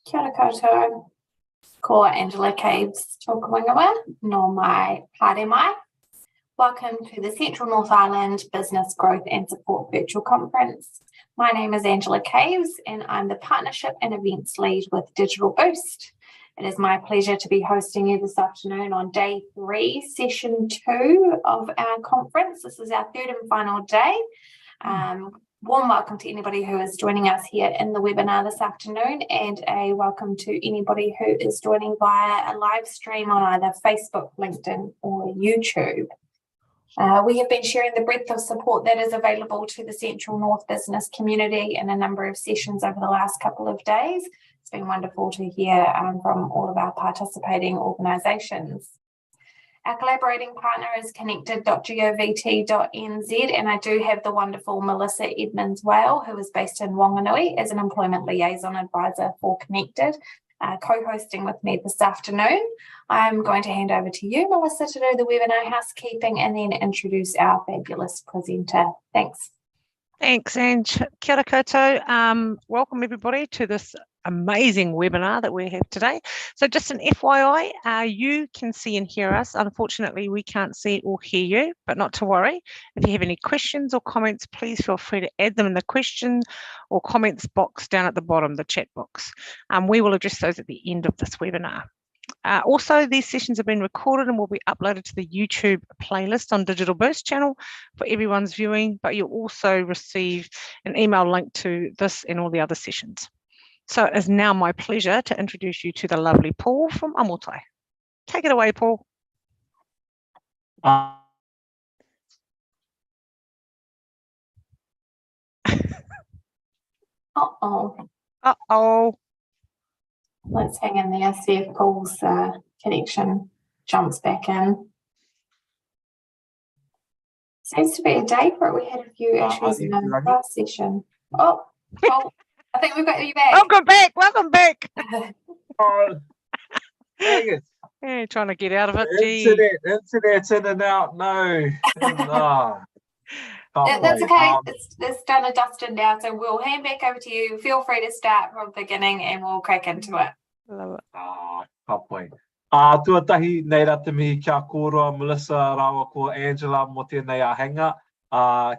Kia ora koutou, ko Angela Caves tōku ingoa, no mai haere mai. Welcome to the Central North Island Business Growth and Support Virtual Conference. My name is Angela Caves and I'm the Partnership and Events Lead with Digital Boost. It is my pleasure to be hosting you this afternoon on day 3, session 2 of our conference. This is our third and final day. Warm welcome to anybody who is joining us here in the webinar this afternoon, and a welcome to anybody who is joining via a live stream on either Facebook, LinkedIn or YouTube. We have been sharing the breadth of support that is available to the Central North business community in a number of sessions over the last couple of days. It's been wonderful to hear from all of our participating organisations. Our collaborating partner is connected.govt.nz, and I do have the wonderful Melissa Edmonds-Wale, who is based in Whanganui as an Employment Liaison Advisor for Connected, co-hosting with me this afternoon. I'm going to hand over to you, Melissa, to do the webinar housekeeping and then introduce our fabulous presenter. Thanks. Thanks, Ange. Kia ora koutou. Welcome everybody to this amazing webinar that we have today. So just an FYI, you can see and hear us. Unfortunately, we can't see or hear you, but not to worry. If you have any questions or comments, please feel free to add them in the question or comments box down at the bottom, the chat box. We will address those at the end of this webinar. Also, these sessions have been recorded and will be uploaded to the YouTube playlist on Digital Boost channel for everyone's viewing, but you'll also receive an email link to this and all the other sessions. So it is now my pleasure to introduce you to the lovely Paul from Amotai. Take it away, Paul. Uh-oh. Let's hang in there, see if Paul's connection jumps back in. Seems to be a day for it. We had a few issues in the last session. Oh, Paul, I think we've got you back. Welcome back. Oh, dang it. Yeah, trying to get out of it. Internet's in and out. No. That's okay. It's done and dusted now, so we'll hand back over to you. Feel free to start from the beginning and we'll crack into it. Love it. Kapoi. Tuatahi nei rata mihi kia kōrua Melissa rawa ko Angela mo tēnei ahenga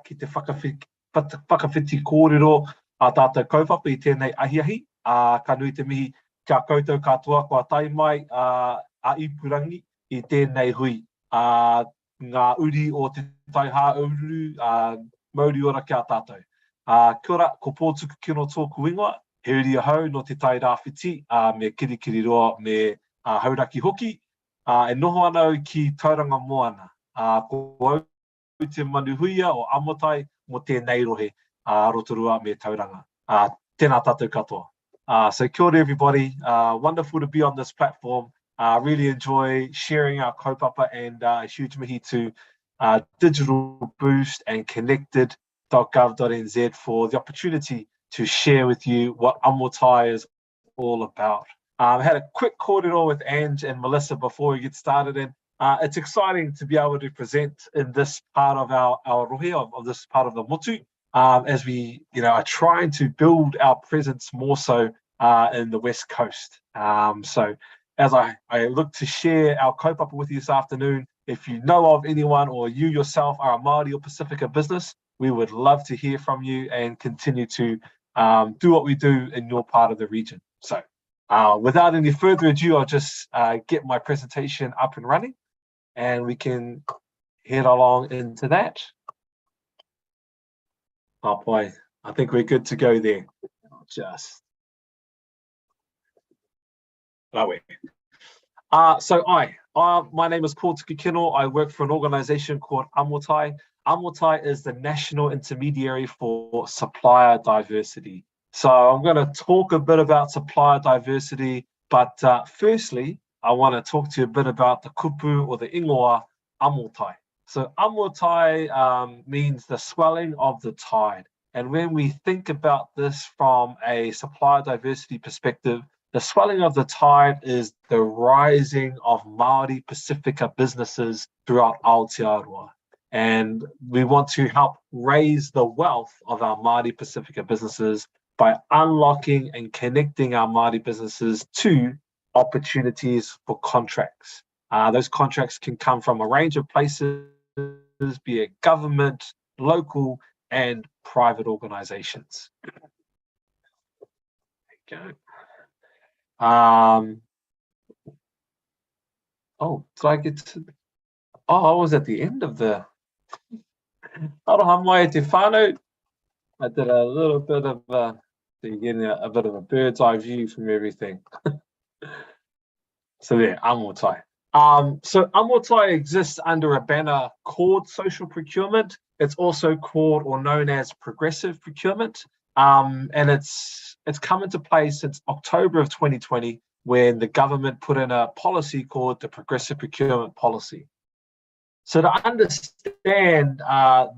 ki te whakawhiti kōrero a tātou kaupapa i tēnei ahiahi. Ka nui te mihi kia koutou katoa kua tai mai a ipurangi i tēnei hui. Ngā uri o te taihā uru, mauri ora kia tātou. Kia ora, ko pōtuku kino tōku ingoa, he uri ahau no te tai rāwhiti, me kirikiri roa me hauraki hoki, e noho ana ki tauranga moana. Ko au te manuhuia o Amotai mo tēnei rohe, rotorua me tauranga. Tēnā tātou katoa. So kia ora everybody, wonderful to be on this platform. Really enjoy sharing our kaupapa, and a huge mihi to Digital Boost and connected.gov.nz for the opportunity to share with you what Amotai is all about. I had a quick kōrero with Ange and Melissa before we get started, and it's exciting to be able to present in this part of our rohe, of this part of the motu, as we are trying to build our presence more so in the West Coast. So as I look to share our kaupapa with you this afternoon, if you know of anyone or you yourself are a Māori or Pacifica business, we would love to hear from you and continue to do what we do in your part of the region. So without any further ado, I'll just get my presentation up and running and we can head along into that. Oh boy, I think we're good to go there. Just... So my name is Paul Tukikino. I work for an organization called Amotai. Amotai is the national intermediary for supplier diversity. So I'm going to talk a bit about supplier diversity, but firstly, I want to talk to you a bit about the kupu or the ingoa Amotai. So Amotai means the swelling of the tide. And when we think about this from a supplier diversity perspective, the swelling of the tide is the rising of Māori Pacifica businesses throughout Aotearoa. And we want to help raise the wealth of our Māori Pacifica businesses by unlocking and connecting our Māori businesses to opportunities for contracts. Those contracts can come from a range of places, be it government, local, and private organizations. There you go. Oh, did I get to... Oh, I was at the end of the... Aroha mai te whānau. I did a little bit of so you're getting a bit of a bird's eye view from everything. So there, Amotai. So Amotai exists under a banner called social procurement. It's also called or known as progressive procurement. And it's come into place since October of 2020, when the government put in a policy called the progressive procurement policy. So to understand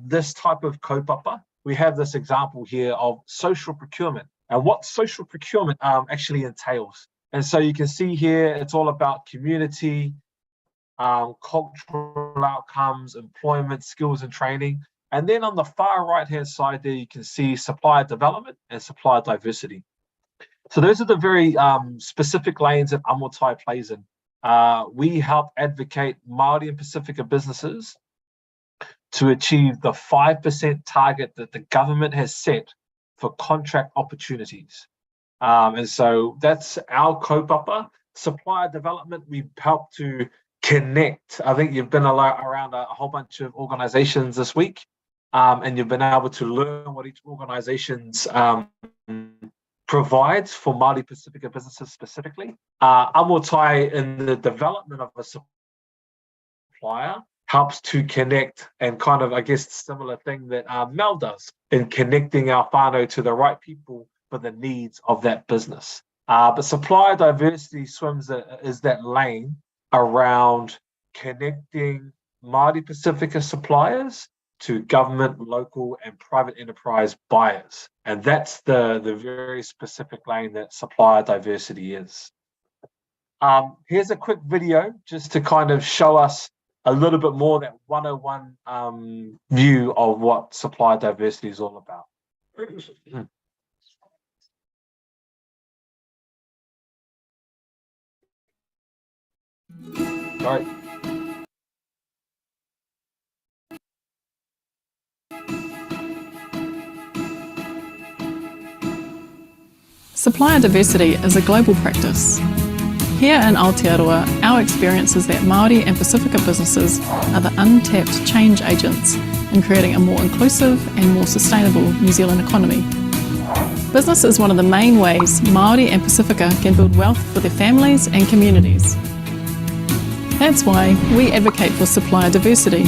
this type of kaupapa, we have this example here of social procurement and what social procurement actually entails. And so you can see here, it's all about community, cultural outcomes, employment, skills and training. And then on the far right-hand side there, you can see supplier development and supplier diversity. So those are the very specific lanes that Amotai plays in. We help advocate Māori and Pacifica businesses to achieve the 5% target that the government has set for contract opportunities. And so that's our kaupapa. Supplier development, we help to connect. I think you've been around a whole bunch of organizations this week, and you've been able to learn what each organization's provides for Māori Pacifica businesses specifically. Amotai, in the development of a supplier, helps to connect and kind of, I guess, similar thing that Mel does in connecting our whānau to the right people for the needs of that business. But supplier diversity is that lane around connecting Māori Pacifica suppliers to government, local, and private enterprise buyers. And that's the very specific lane that supplier diversity is. Here's a quick video just to kind of show us a little bit more that 101 view of what supplier diversity is all about. Sorry. Supplier diversity is a global practice. Here in Aotearoa, our experience is that Māori and Pacifica businesses are the untapped change agents in creating a more inclusive and more sustainable New Zealand economy. Business is one of the main ways Māori and Pacifica can build wealth for their families and communities. That's why we advocate for supplier diversity,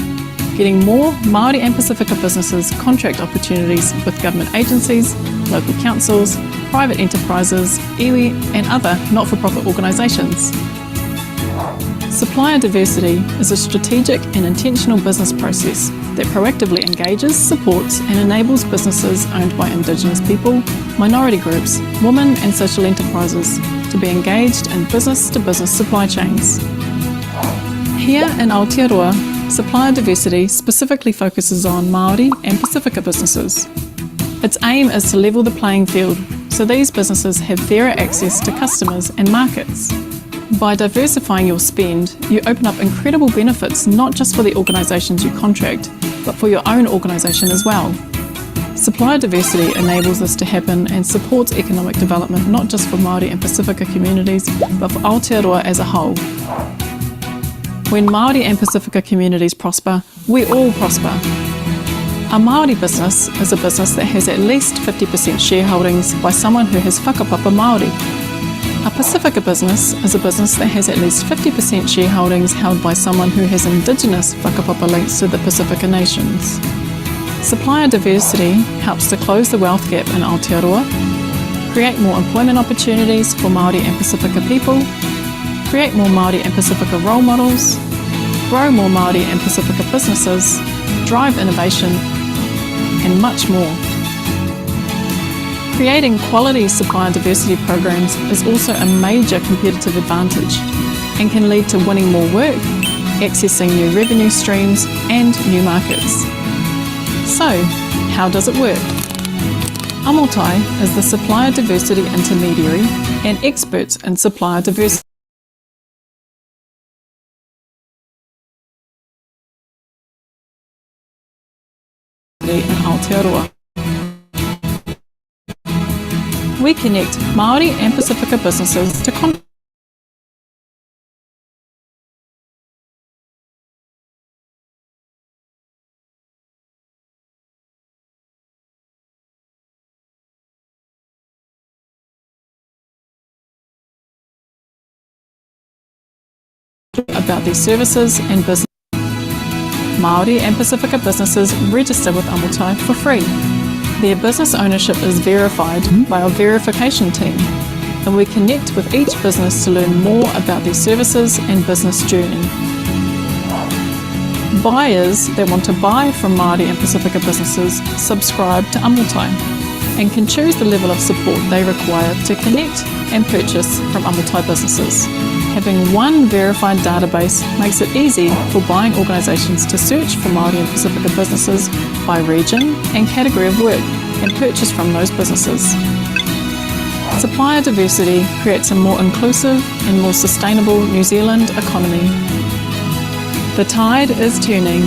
getting more Māori and Pacifica businesses contract opportunities with government agencies, local councils, private enterprises, iwi and other not-for-profit organisations. Supplier diversity is a strategic and intentional business process that proactively engages, supports and enables businesses owned by Indigenous people, minority groups, women and social enterprises to be engaged in business-to-business supply chains. Here in Aotearoa, supplier diversity specifically focuses on Māori and Pacifica businesses. Its aim is to level the playing field so these businesses have fairer access to customers and markets. By diversifying your spend, you open up incredible benefits not just for the organisations you contract, but for your own organisation as well. Supplier diversity enables this to happen and supports economic development not just for Māori and Pacifica communities, but for Aotearoa as a whole. When Māori and Pacifica communities prosper, we all prosper. A Māori business is a business that has at least 50% shareholdings by someone who has whakapapa Māori. A Pacifica business is a business that has at least 50% shareholdings held by someone who has Indigenous whakapapa links to the Pacifica nations. Supplier diversity helps to close the wealth gap in Aotearoa, create more employment opportunities for Māori and Pacifica people, create more Māori and Pacifica role models, grow more Māori and Pacifica businesses, drive innovation, and much more. Creating quality supplier diversity programs is also a major competitive advantage and can lead to winning more work, accessing new revenue streams and new markets. So, how does it work? Amotai is the supplier diversity intermediary and experts in supplier diversity in Aotearoa. We connect Māori and Pacifica businesses to about their services and business. Māori and Pacifica businesses register with Amotai for free. Their business ownership is verified by our verification team, and we connect with each business to learn more about their services and business journey. Buyers that want to buy from Māori and Pacifica businesses subscribe to Amotai and can choose the level of support they require to connect and purchase from Amotai businesses. Having one verified database makes it easy for buying organisations to search for Māori and Pacifica businesses by region and category of work and purchase from those businesses. Supplier diversity creates a more inclusive and more sustainable New Zealand economy. The tide is turning.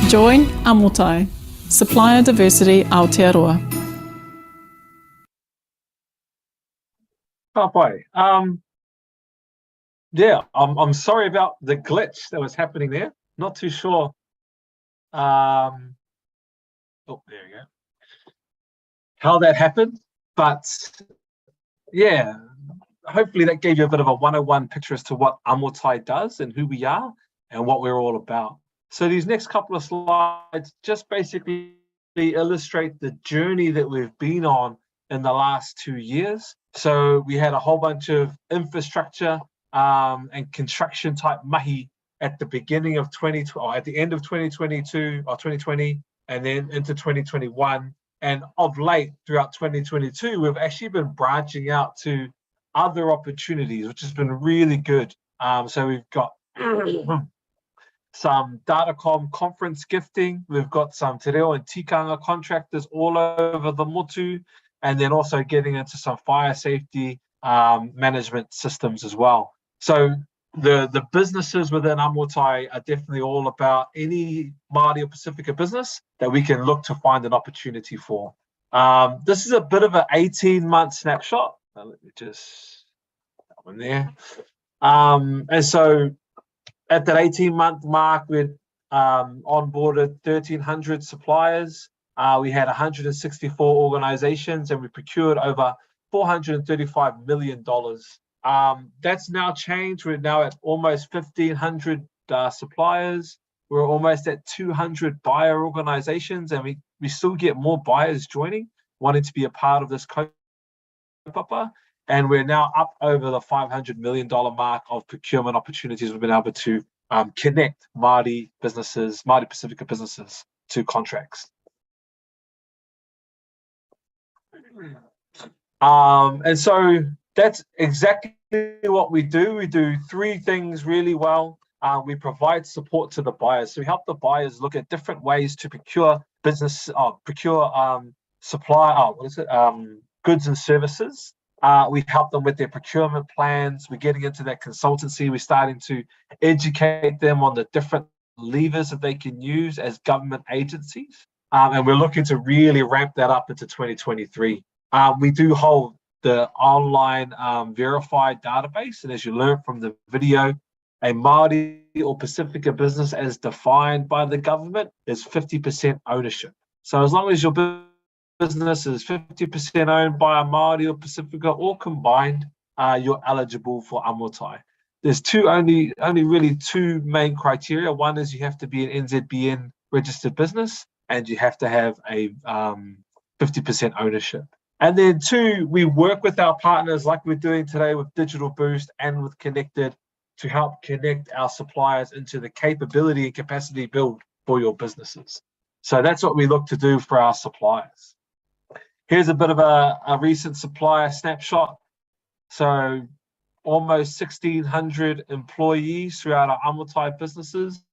Join Amotai, Supplier Diversity Aotearoa. Yeah, I'm sorry about the glitch that was happening there. Not too sure. Oh, there we go. How that happened, but yeah, hopefully that gave you a bit of a 101 picture as to what Amotai does and who we are and what we're all about. So these next couple of slides just basically illustrate the journey that we've been on in the last 2 years. So we had a whole bunch of infrastructure and construction type mahi at the beginning of at the end of 2022 or 2020, and then into 2021. And of late, throughout 2022, we've actually been branching out to other opportunities, which has been really good. So we've got some Datacom conference gifting. We've got some te reo and tikanga contractors all over the motu, and then also getting into some fire safety management systems as well. So the businesses within Amotai are definitely all about any Māori or Pacifica business that we can look to find an opportunity for. This is a bit of an 18-month snapshot. Let me just that one there. And so at that 18-month mark, we'd onboarded 1,300 suppliers. We had 164 organizations, and we procured over $435 million. That's now changed. We're now at almost 1,500 suppliers. We're almost at 200 buyer organizations, and we still get more buyers joining, wanting to be a part of this kaupapa. And we're now up over the $500 million mark of procurement opportunities we've been able to connect Māori businesses, Māori Pacifica businesses to contracts. And so that's exactly what we do. We do three things really well. We provide support to the buyers. So we help the buyers look at different ways to procure supply, goods and services. We help them with their procurement plans. We're getting into that consultancy. We're starting to educate them on the different levers that they can use as government agencies. And we're looking to really ramp that up into 2023. We do hold the online verified database. And as you learned from the video, a Māori or Pacifica business as defined by the government is 50% ownership. So as long as your business is 50% owned by a Māori or Pacifica or combined, you're eligible for Amotai. There's only really two main criteria. One is you have to be an NZBN registered business, and you have to have a 50% ownership. And then two, we work with our partners like we're doing today with Digital Boost and with Connected to help connect our suppliers into the capability and capacity build for your businesses. So that's what we look to do for our suppliers. Here's a bit of a recent supplier snapshot. So almost 1,600 employees throughout our Amotai businesses.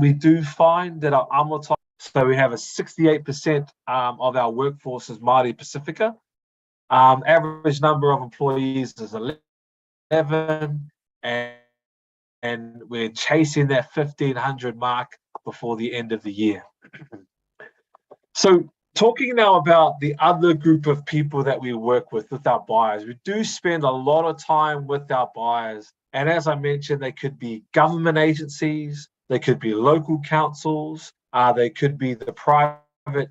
we do find that our Amotai, so we have a 68% of our workforce is Māori Pacifica. Average number of employees is 11, and we're chasing that 1,500 mark before the end of the year. So talking now about the other group of people that we work with our buyers, we do spend a lot of time with our buyers. And as I mentioned, they could be government agencies, they could be local councils, they could be the private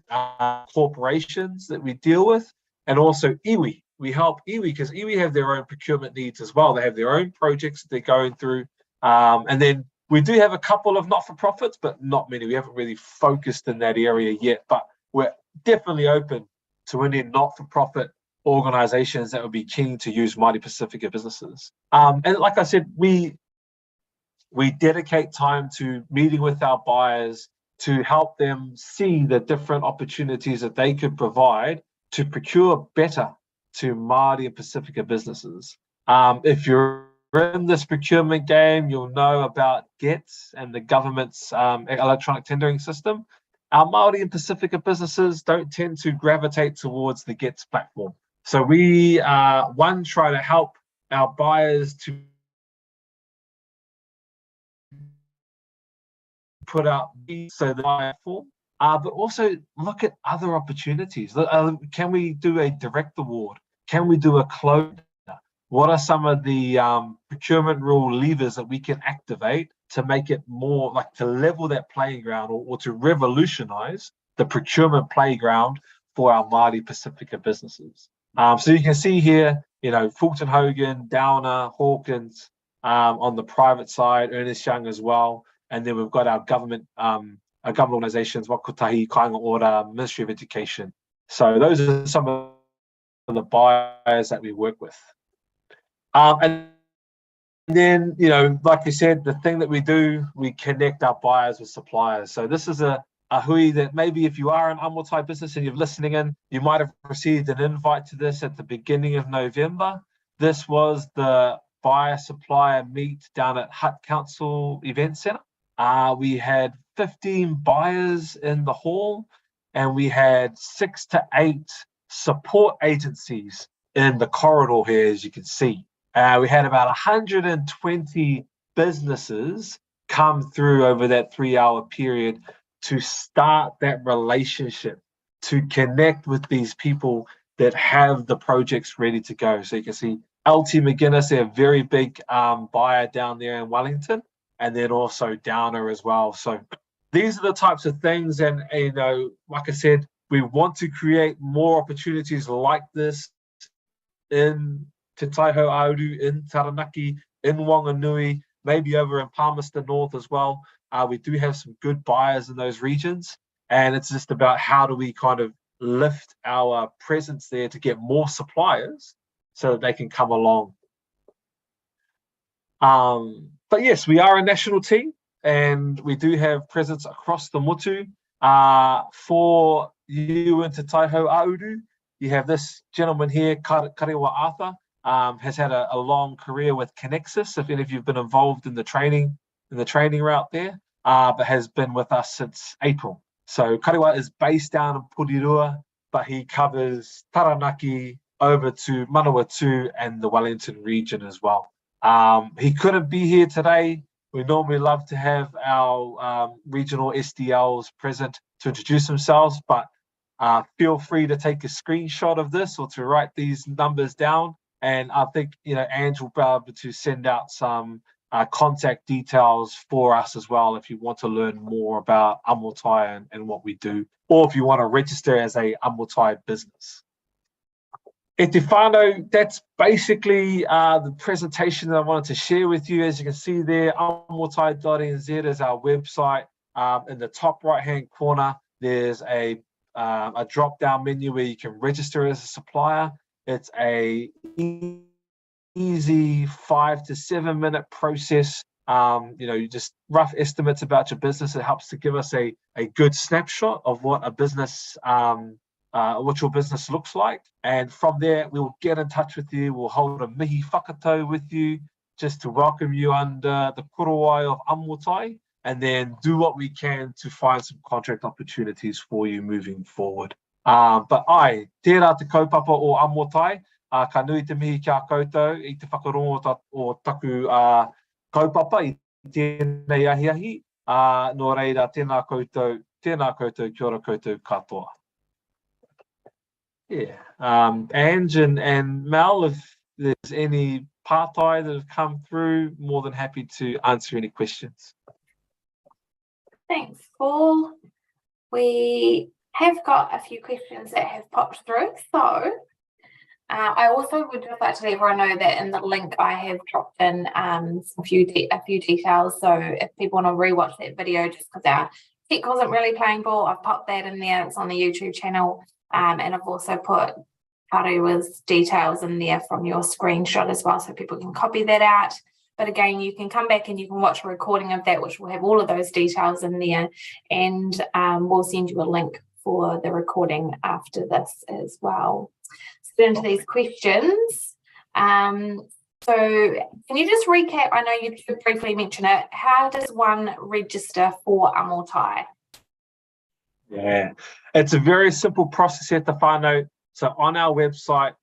corporations that we deal with, and also iwi. We help iwi because iwi have their own procurement needs as well. They have their own projects that they're going through. And then we do have a couple of not-for-profits, but not many. We haven't really focused in that area yet, but we're definitely open to any not-for-profit organizations that would be keen to use Māori Pacifica businesses. And like I said, we dedicate time to meeting with our buyers to help them see the different opportunities that they could provide to procure better to Māori and Pacifica businesses. If you're in this procurement game, you'll know about GETS and the government's electronic tendering system. Our Māori and Pacifica businesses don't tend to gravitate towards the GETS platform. So we, try to help our buyers to put out so the form, but also look at other opportunities. Can we do a direct award? Can we do a close? What are some of the procurement rule levers that we can activate to make it more like to level that playing ground or to revolutionize the procurement playground for our Māori Pacifica businesses? So you can see here, Fulton Hogan, Downer, Hawkins on the private side, Ernest Young as well. And then we've got our government organizations, Wakutahi, Kāinga Ora, Ministry of Education. So those are some of the buyers that we work with. And then, like I said, the thing that we do, we connect our buyers with suppliers. So this is a hui that maybe if you are an Amotai business and you're listening in, you might have received an invite to this at the beginning of November. This was the buyer-supplier meet down at Hutt Council Event Centre. We had 15 buyers in the hall, and we had 6 to 8 support agencies in the corridor here, as you can see. We had about 120 businesses come through over that 3-hour period to start that relationship, to connect with these people that have the projects ready to go. So you can see LT McGuinness, they're a very big buyer down there in Wellington, and then also Downer as well. So these are the types of things, and like I said, we want to create more opportunities like this in Te Taiho Auru, in Taranaki, in Wanganui, maybe over in Palmerston North as well. We do have some good buyers in those regions, and it's just about how do we kind of lift our presence there to get more suppliers so that they can come along. But yes, we are a national team, and we do have presence across the motu. For you in Te Taiho Auru, you have this gentleman here, Karewa Arthur, has had a long career with Connexus, if any of you've been involved in the training route there, but has been with us since April. So Karewa is based down in Porirua, but he covers Taranaki over to Manawatu and the Wellington region as well. He couldn't be here today. We normally love to have our regional SDLs present to introduce themselves, but feel free to take a screenshot of this or to write these numbers down. And I think, Ange will be able to send out some contact details for us as well if you want to learn more about Amotai and what we do, or if you want to register as a Amotai business. E te whānau, that's basically the presentation that I wanted to share with you. As you can see there, amotai.nz is our website. In the top right-hand corner, there's a drop-down menu where you can register as a supplier. It's a easy 5 to 7 minute process. Just rough estimates about your business. It helps to give us a good snapshot of what a business what your business looks like. And from there, we'll get in touch with you. We'll hold a mihi whakatau with you just to welcome you under the korowai of Amotai. and then do what we can to find some contract opportunities for you moving forward. But tērā te kaupapa o Amotai, ka nui te mihi kia koutou i te whakarongo o taku kaupapa i tēnei ahiahi. Nō reira, tēnā koutou, kia ora koutou katoa. Yeah. Ange and Mel, if there's any pātai that have come through, more than happy to answer any questions. Thanks, Paul. We have got a few questions that have popped through. So I also would just like to let everyone know that in the link I have dropped in a few details. So if people want to rewatch that video just because our tech wasn't really playing ball, I've popped that in there. It's on the YouTube channel. And I've also put Harewa's details in there from your screenshot as well, so people can copy that out. But again, you can come back and you can watch a recording of that, which will have all of those details in there. And we'll send you a link for the recording after this as well. Let's get into these questions. So can you just recap? I know you briefly mentioned it. How does one register for Amotai? Yeah, it's a very simple process at the whānau. So on our website,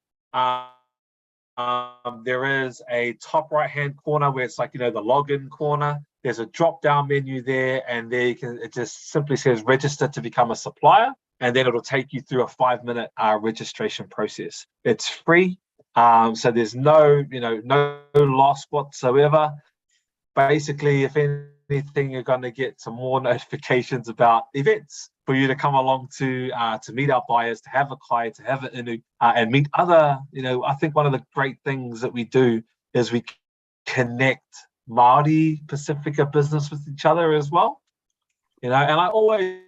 there is a top right-hand corner where it's like, the login corner. There's a drop-down menu there, and there it just simply says register to become a supplier, and then it'll take you through a 5-minute registration process. It's free, so there's no loss whatsoever. Basically, if anything, you're going to get some more notifications about events for you to come along to meet our buyers, to have a kai, to have an inu, and meet other, I think one of the great things that we do is we connect Māori Pacifica business with each other as well. And I always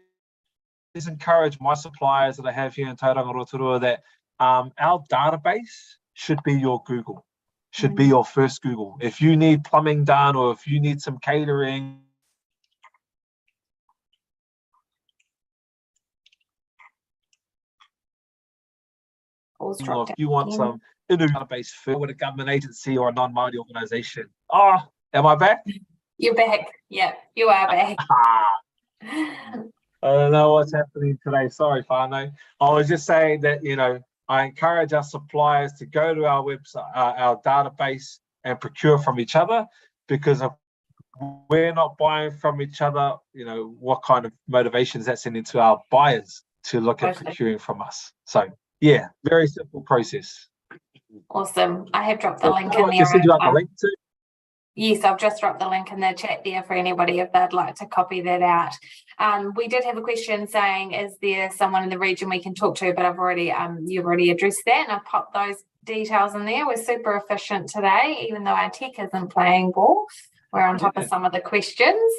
encourage my suppliers that I have here in Tauranga Rotorua that our database should be your Google, should be your first Google. If you need plumbing done or if you need some catering, or if you want some database with a government agency or a non-Māori organisation. Oh, am I back? You're back. Yeah, you are back. I don't know what's happening today. Sorry, whānau. I was just saying that, I encourage our suppliers to go to our website, our database, and procure from each other, because if we're not buying from each other, what kind of motivations that's sending to our buyers to look at procuring from us. So, yeah, very simple process. Awesome. I have dropped the link in there. Just send you out the link too. Yes, I've just dropped the link in the chat there for anybody if they'd like to copy that out. We did have a question saying, is there someone in the region we can talk to? But I've already, you've already addressed that, and I've popped those details in there. We're super efficient today, even though our tech isn't playing ball. We're on top of some of the questions.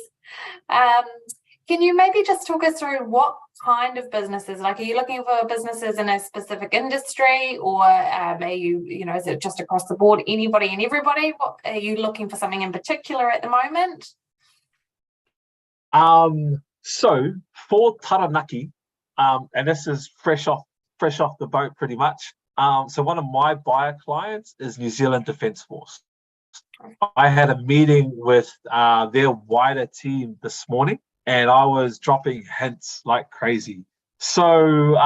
Can you maybe just talk us through what kind of businesses, like are you looking for businesses in a specific industry, or are you, is it just across the board, anybody and everybody? What are you looking for, something in particular at the moment? So for Taranaki, and this is fresh off the boat pretty much. So one of my buyer clients is New Zealand Defence Force. I had a meeting with their wider team this morning, and I was dropping hints like crazy. So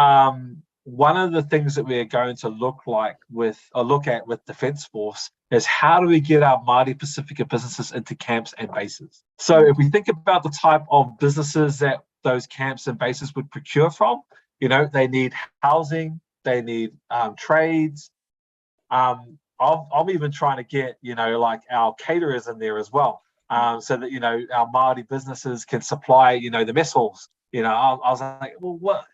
one of the things that we're going to look at with Defence Force is how do we get our Māori Pacifica businesses into camps and bases. So if we think about the type of businesses that those camps and bases would procure from, they need housing, they need trades. I'm even trying to get, like our caterers in there as well. So that, our Māori businesses can supply, the mess halls. I was like, well, what?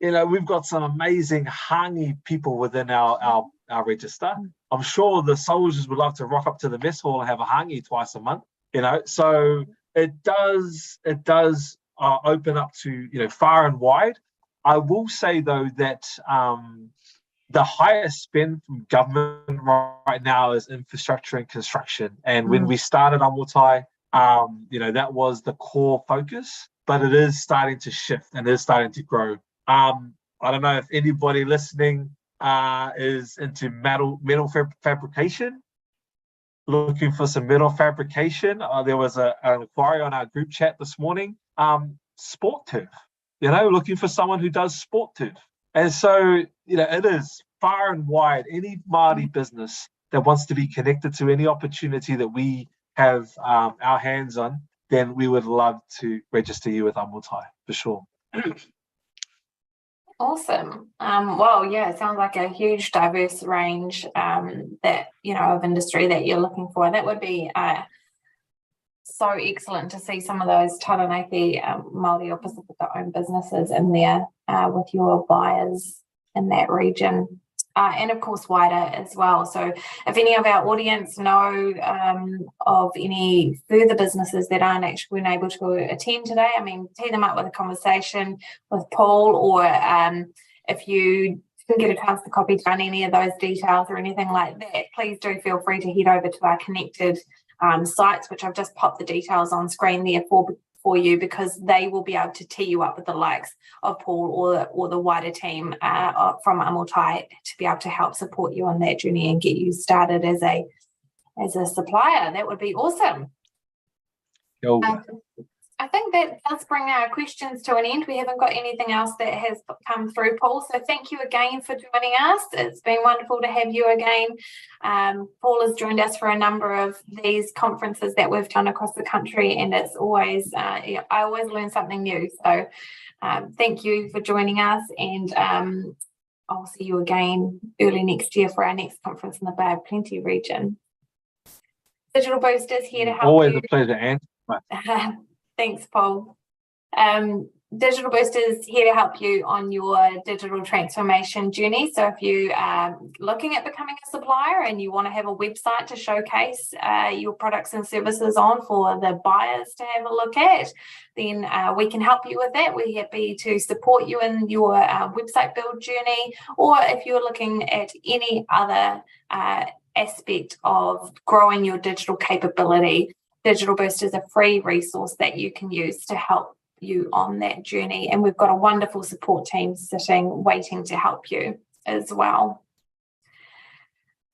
We've got some amazing hangi people within our register. I'm sure the soldiers would love to rock up to the mess hall and have a hangi twice a month. So it does open up to, far and wide. I will say though that the highest spend from government right now is infrastructure and construction. And when we started Amotai, that was the core focus, but it is starting to shift and it is starting to grow. I don't know if anybody listening is into metal fabrication. looking for some metal fabrication. There was an inquiry on our group chat this morning. Sport turf, looking for someone who does sport turf. And so, it is far and wide, any Māori business that wants to be connected to any opportunity that we have our hands on, then we would love to register you with Amotai, for sure. Awesome. Well, yeah, it sounds like a huge diverse range that, of industry that you're looking for. That would be so excellent to see some of those Taranaki Māori or Pacifica-owned businesses in there with your buyers in that region. And of course wider as well. So if any of our audience know of any further businesses that aren't actually been able to attend today, tee them up with a conversation with Paul, or if you didn't get a chance to copy down any of those details or anything like that, please do feel free to head over to our connected sites, which I've just popped the details on screen there for you, because they will be able to tee you up with the likes of Paul or the wider team from Amotai to be able to help support you on that journey and get you started as a supplier. That would be awesome. I think that does bring our questions to an end. We haven't got anything else that has come through, Paul. So thank you again for joining us. It's been wonderful to have you again. Paul has joined us for a number of these conferences that we've done across the country, and it's always, I always learn something new. So thank you for joining us, and I'll see you again early next year for our next conference in the Bay of Plenty region. Digital Boosters here to help Always you. A pleasure, Anne. Thanks, Paul. Digital Boosters here to help you on your digital transformation journey. So if you are looking at becoming a supplier and you want to have a website to showcase your products and services on for the buyers to have a look at, then we can help you with that. We're happy to support you in your website build journey, or if you're looking at any other aspect of growing your digital capability, Digital Booster is a free resource that you can use to help you on that journey. And we've got a wonderful support team sitting, waiting to help you as well.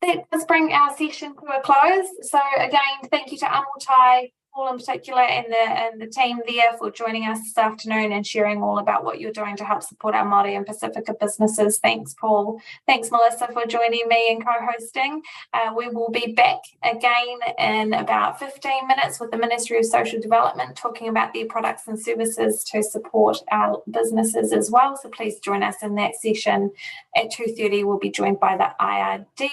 That does bring our session to a close. So again, thank you to Amotai, Paul in particular, and the team there for joining us this afternoon and sharing all about what you're doing to help support our Māori and Pacifica businesses. Thanks, Paul. Thanks, Melissa, for joining me and co-hosting. We will be back again in about 15 minutes with the Ministry of Social Development, talking about their products and services to support our businesses as well. So please join us in that session. At 2:30, we'll be joined by the IRD,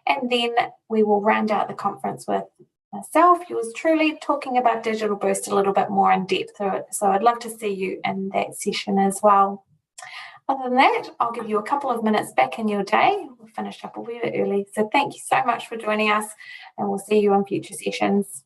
and then we will round out the conference with myself, yours truly, talking about Digital Boost a little bit more in depth. So I'd love to see you in that session as well. Other than that, I'll give you a couple of minutes back in your day. We'll finish up a wee bit early. So thank you so much for joining us, and we'll see you on future sessions.